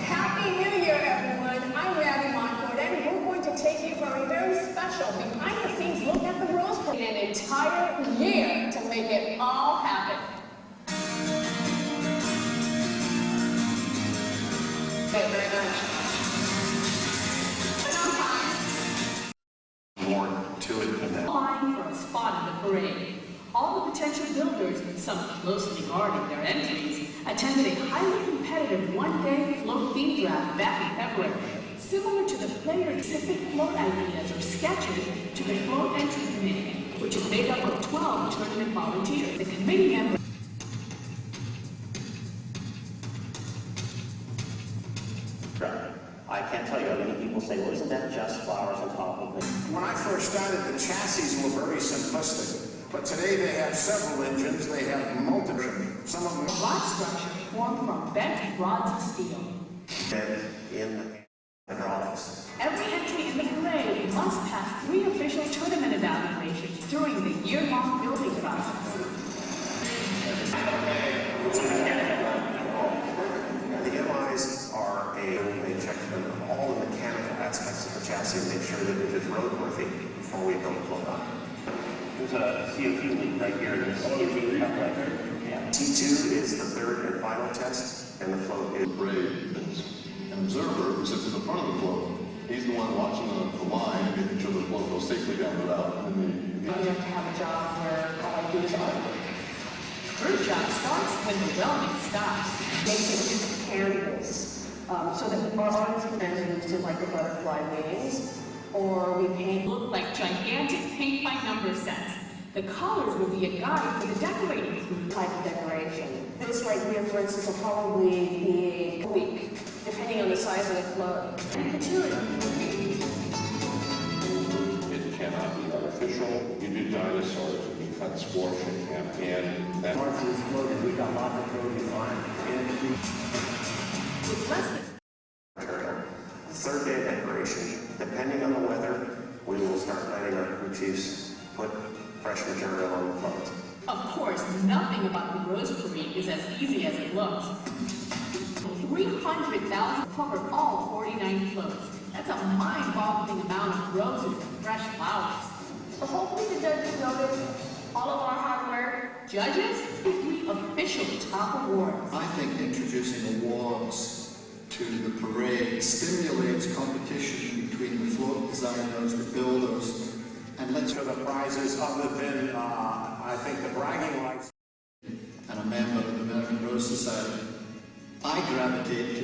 Happy New Year, everyone. I'm Abby Montfort, and we're going to take you for a very special behind-the-scenes look at the Rose Parade. An entire year to make it all happen. Thank you very much. More to it than that. Vying for a spot in the parade. All the potential builders, some closely guarding their entries, attended a highly competitive one-day float theme draft back in February. Similar to the player-specific float ideas or sketches to the float entry committee, which is made up of 12 tournament volunteers. The committee members I can't tell you how many people say, well, isn't that just flowers on top of it? When I first started, the chassis were very simplistic. But today they have several engines, they have multiple. Some of them rod structure formed from bent rods of steel. In hydraulics. Every entry in the parade must pass 3 official tournament evaluations during the year-long building process. The MIs are they check all the mechanical aspects of the chassis and make sure that it is roadworthy before we build a float on it. There's a CO2 leak right here in this CO2 cup right there. Yeah. T2 is the third and final test, and the float is Parade, an observer who sits in the front of the float. He's the one watching the line and making sure the float goes safely down the route. You have to have a job where all I do is artwork. Her job starts when the welding stops. They can use canvas so that our artists can then use to like the butterfly wings, or we paint look like gigantic paint by number sets. The colors will be a guide for the decorating type of decoration. This right here, for instance, will probably be a week, depending on the size of the float. It cannot be artificial. You do dinosaurs, you cut squash and campaign. That parts of this float that we got lots of floating on. With less than third day of decoration, depending on the weather, we will start letting our crew chiefs put fresh material on the float. Of course, nothing about the Rose Parade is as easy as it looks. 300,000 cover all 49 floats. That's a mind-boggling amount of roses and fresh flowers. So hopefully the judges notice all of our hard work. Judges, 3 official top awards. I think introducing awards to the parade stimulates competition between the float designers, the builders, and let's for the prizes other than, I think, the bragging rights. And a member of the American Rose Society. I gravitate to